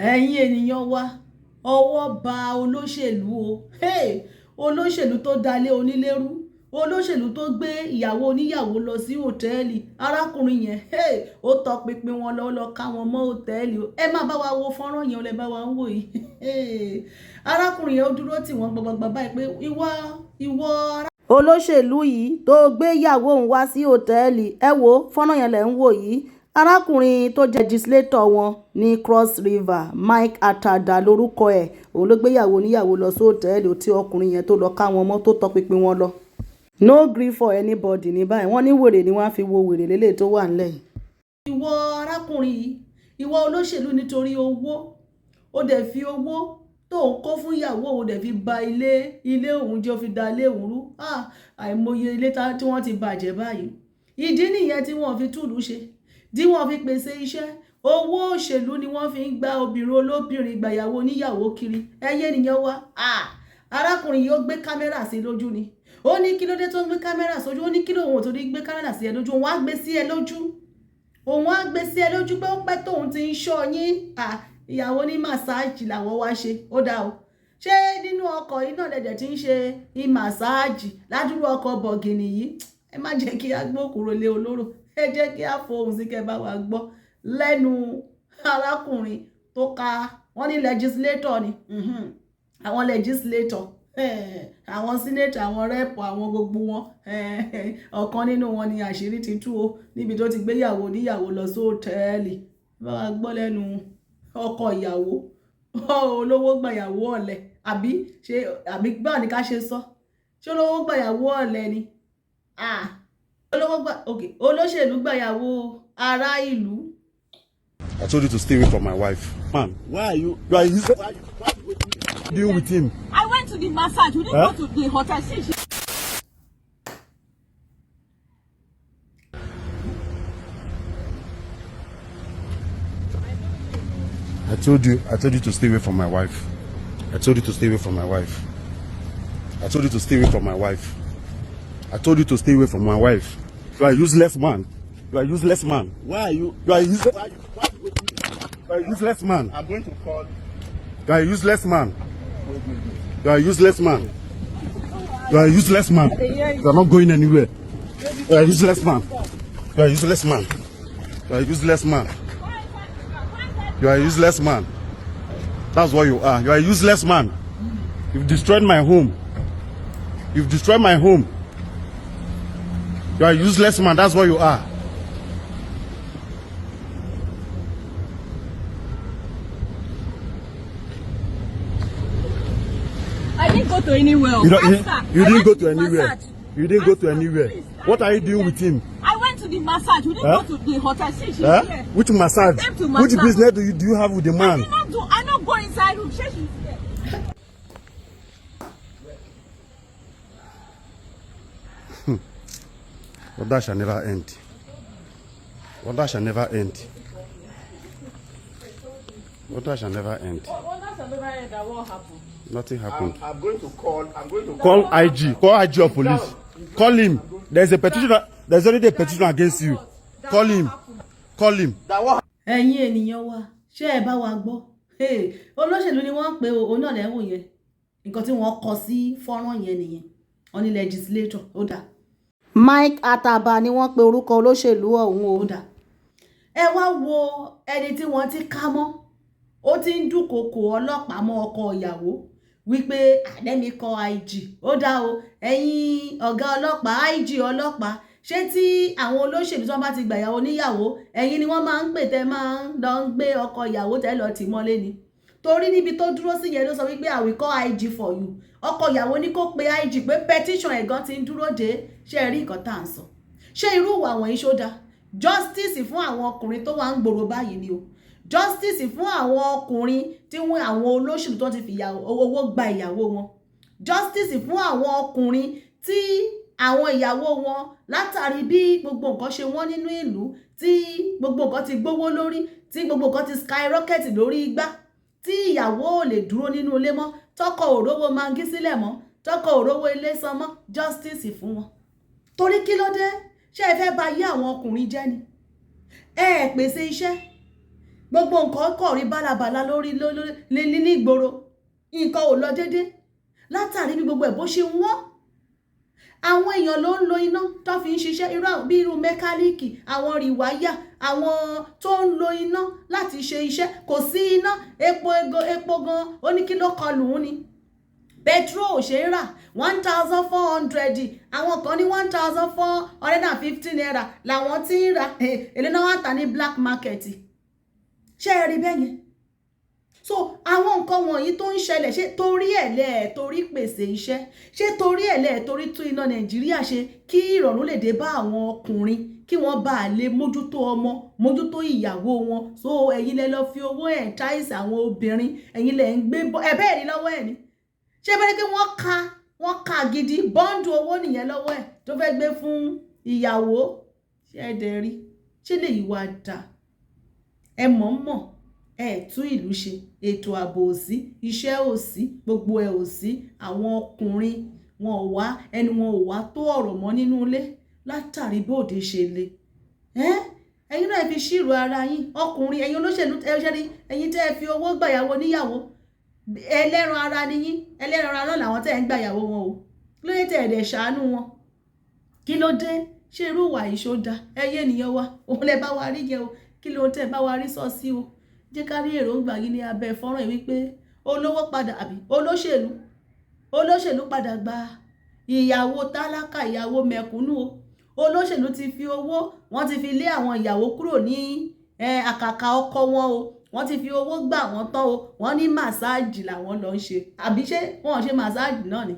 ẹ̀yin ènìyàn wa ọwọ́ ba olóṣèlú o olóṣèlú tó dalé onílérú olóṣèlú tó gbé ìyàwó oníyàwó lọ sí hòtẹ́ẹ̀lì arákùnrin yẹn ó tọpinpin wọn lọ ká wọn mọ́ hòtẹ́ẹ̀lì o ẹ má bá wa wo fọ́nrán yẹn lẹ bá wa ń wò yìí arákùnrin yẹn ó dúró tì wọ́n gbọgbọgbọ báyìí pé ìwọ olóṣèlú yìí tó gbé ìyàwó òun wá sí hòtẹ́ẹ̀lì ẹ wo fọ́nrán yẹn lẹ ń wò yìí arákùnrin tó jẹ́ legislator wọn ní Cross River Mike Atada lórúkọ ẹ̀ òun ló gbéyàwó oníyàwó lọ sí hòtẹ́ẹ̀lì tí ọkùnrin yẹn tó lọ ká wọn mọ́ tó tọpinpin wọn lọ no gree for anybody ní báyìí wọ́n ní wèrè ni wọ́n fi wo wèrè lélẹ̀ tó wà nílẹ̀ yìí. ìwọ arákùnrin yìí ìwọ olóṣèlú nítorí owó ó dẹ̀ fi owó tó ń kó fún ìyàwó òun dẹ̀ fi ba ilé òun jẹ́ ó fi da ilé òun rú àìmọye ilé tí wọ́n ti bàjẹ́ báyìí ìdí nìyẹn tí wọ́n fi túlù ṣe tí wọ́n fi pèsè iṣẹ́ owó òṣèlú ni wọ́n fi ń gba obìnrin olóbìnrin gbàyàwó oníyàwó kiri ẹyẹ nìyẹn wá arákùnrin yìí ó gbé kámẹ́rà sí lójú ni ó ní kí ló dé tó ń gbé kámẹ́rà sójú ó ní kí lóun ò tó ní gbé kámẹ́rà sí ẹ lójú òun á gbé sí ẹ lójú pé ó pẹ́ tóun ti ń ṣọ́ yín ìyàwó ní màsáàjì làwọn wá ṣe ó dá o ṣé nínú ọkọ̀ yìí náà lẹ̀dẹ̀ tí ń ṣe màsáàjì ládùúgbò ọkọ̀ bọ̀gìnì yìí ẹ má jẹ́ kí a gbókùrò lé olóró ẹ jẹ́ kí a fohùn sí kẹ́ bá wa gbọ́ lẹ́nu arákùnrin tó ka wọ́n ní legislator ni àwọn legislator àwọn senator àwọn rep àwọn gbogbo wọn ọ̀kan nínú wọn ni àṣírí ti tú o níbi tó ti gbéyàwó níyàwó lọ sí hòtẹ́ẹ̀lì bá wa gbọ́ lẹ́nu ọkọ ìyàwó olówó gbàyàwó ọ̀lẹ àbí báwo ni ká ṣe sọ ṣé olówó gbàyàwó ọ̀lẹ ni olóṣèlú gbàyàwó ará ìlú. I told you to stay away from my wife. Man, why are you dealing with him? I went to the massage. We didn't go to the hotel. See, I told you to stay away from my wife. I told you to stay away from my wife. I told you to stay away from my wife. I told you to stay away from my wife. You are a useless man. You are a useless man. Why are you? You are a useless man. I'm going to call. You are a useless man. You are a useless man. You are a useless man. You are not going anywhere. You are a useless man. You are a useless man. You are a useless man. You are a useless man. That's what you are. You are a useless man. You've destroyed my home. You've destroyed my home. You are a useless man. That's what you are. I didn't go to anywhere. You didn't go to anywhere. You didn't go to anywhere. What are you doing with him? I went to the massage. We didn't go to the hotel. See, she's here. Which massage? Which business do you have with the man? I not go inside room. She's here. But that shall never end. But that shall never end. But that shall never end. That shall never end. What happened? Nothing happened. I'm going to call. Call IG. Call IG or police. Call him. There's a petition. There's already a petition against you. Call him. Call him. ẹ̀yin ènìyàn wa ṣé ẹ bá wa gbọ́ olóṣèlú ni wọ́n ń pe òun náà lẹ́wọ̀n yẹn nǹkan tí wọ́n kọ sí fọ́nrán yẹn nìyẹn wọ́n ní legislator ó dà. Mike Ataba ni wọ́n pe orúkọ olóṣèlú ọ̀hún ó dà. ẹ wá wo ẹni tí wọ́n ti ká mọ́ ó ti ń dúnkokò ọlọ́pàá mọ́ ọkọ ìyàwó wípé àdẹ́mi kọ IG ó dá o ẹ̀yin ọ̀gá ọlọ́pàá IG ọlọ́pàá ṣé tí àwọn olóṣèlú tí wọ́n bá ti gbàyàwó níyàwó ẹ̀yin ni wọ́n máa ń pè tẹ́ máa ń lọ gbé ọkọ ìyàwó tẹ́ lọ tì mọ́lé ni torí níbi tó dúró sí yẹn ló sọ wípé I will call IG for you ọkọ ìyàwó ní kó pe IG pé petition ẹ̀gán ti ń dúró dé ṣé ẹ rí nǹkan tá à ń sọ ṣé irú ìwà wọ̀nyí ṣó dáa justice fún àwọn ọkùnrin tó wà ń gbòòrò báyìí ni o justice fún àwọn ọkùnrin tí wọ́n àwọn olóṣèlú tó ti fi owó gba ìyàwó wọn justice fún àwọn ọkùnrin tí àwọn ìyàwó wọn látàrí bí gbogbo nǹkan ṣe wọ́n nínú ìlú tí gbogbo nǹkan ti gbówó lórí tí gbogbo nǹkan ti skyrocket lórí igbá tí ìyàwó ò lè dúró nínú ilé mọ́ tọkọ òrówó mangi sílẹ̀ mọ́ tọkọ òrówó ilé san mọ́ justice fún wọn torí kí ló dé ṣé ẹ fẹ́ bà yé àwọn ọkùnrin jẹ́ ni ẹ pèsè iṣẹ́ gbogbo nǹkan kọ̀ rí bálabàla lórí ní ìgboro, nǹkan ò lọ déédé látàrí bí gbogbo ẹ̀ bó ṣe wọ́n. Àwọn èèyàn ló ń lo iná tó fi ń ṣiṣẹ́ bí irú mẹkáníìkì, àwọn rìwáyà, àwọn tó ń lo iná láti ṣe iṣẹ́. Kò sí iná, epo gan ó ní kí ló kọlù ún ni. Petrol ò ṣe é rà 1,400, àwọn kan ní 1,450 naira làwọn tí ń rà, èlé náà wà tà ní black market. Ṣé ẹ rí bẹ́ẹ̀ yẹn? So àwọn nǹkan wọ̀nyí tó ń ṣẹlẹ̀, ṣé torí ẹ̀ torí pèsè iṣẹ́, ṣé torí ẹ̀ torí tún iná Nàìjíríà ṣe kí ìrọ̀rùn lè dé bá àwọn ọkùnrin, kí wọ́n bá lè mójútó ọmọ, mójútó ìyàwó wọn. So ẹ̀yin lẹ lọ fi owó entice àwọn obìnrin, ẹ̀yin lẹ ń gbé ẹ̀bẹ́ rí lọ́wọ́ ẹ̀ ni. Ṣé bẹ́ẹ̀ kí wọ́n ka gidi bọ́ǹdù owó nìyẹn lọ́wọ́ ẹ̀ tó fẹ́ gbé fún ìyàwó? Ṣé ẹ dẹ̀ rí? Ṣé lè yí wá dà? Ẹ mọ̀ tún ìlú ṣe, ètò ààbò ò sí, iṣẹ́ ò sí, gbogbo ẹ̀ ò sí. Àwọn ọkùnrin wọn ò wá, ẹnu wọn ò wá tó ọ̀rọ̀ mọ́ nínú ilé látàrí bóde ṣe le. Ẹ̀yin náà fi ṣírò ara yín, ọkùnrin, ẹ̀yin olóṣèlú, ẹ̀yin tẹ́ ẹ fi owó gbàyàwó níyàwó, ẹlẹ́ran ara ni yín, ẹlẹ́ran ara náà làwọn tẹ́ ẹ ń gbàyàwó wọn o. Kí ló dé tẹ́ ẹ dẹ̀ ṣàánú wọn? Kí ló dé? Ṣé irú ìwà ìṣódà ẹyẹ ènìyàn wa òun lẹ bá wa rí yẹn o? Kí ló tẹ́ ẹ bá wa rí sọ sí o? Jẹ́ ká rí èròǹgbà yìí ní abẹ́ fọ́nrán wípé olówó padà àbí olóṣèlú padà gba ìyàwó tálákà, ìyàwó mẹ̀kúnnù o. Olóṣèlú ti fi owó, wọ́n ti fi lé àwọn ìyàwó kúrò ní àkàkà ọkọ wọn o. Wọ́n ti fi owó gbà wọ́n tán o. Wọ́n ní màsáàjì làwọn lọ ń ṣe, àbí ṣé wọ́n ṣe màsáàjì náà ni?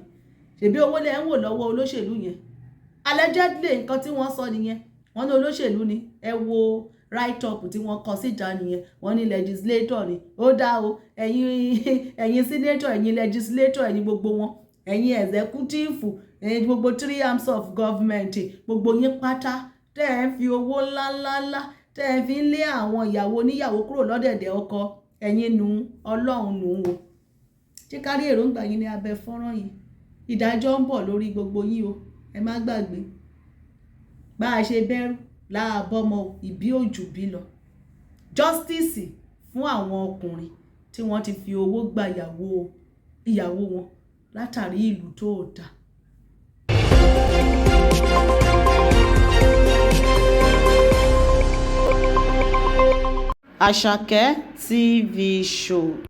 Ṣèbí owó lẹ ń wò lọ́wọ́ olóṣèlú yẹn. Allegedly nǹkan tí wọ́n sọ nìyẹn. Wọ́n ní olóṣèlú ni, ẹ wo write up tí wọ́n kọ síta nìyẹn. Wọ́n ní legislator ni. Ó dá o, ẹ̀yin senator, ẹ̀yin legislator, ẹ̀yin gbogbo wọn, ẹ̀yin executive, ẹ̀yin gbogbo 3 arms of government, gbogbo yín pátá tẹ́ ẹ fi owó ńláńláńlá tẹ́ ẹ fi ń lé àwọn ìyàwó oníyàwó kúrò lọ́dẹ̀dẹ̀ ọkọ, ẹ̀yin nù Ọlọ́run nù o. Ṣé ká rí èròǹgbà yín ní abẹ́ fọ́nrán yìí? Ìdájọ́ ń bọ̀ lórí gbogbo yín o, ẹ má gbàgbé. Bá a ṣe bẹ̀rù láàbọ̀mọ ìbí òjù bí lọ. Justice fún àwọn ọkùnrin tí wọ́n ti fi owó gba ìyàwó wọn látàrí ìlú tó dà. Àṣàkẹ́ TV show.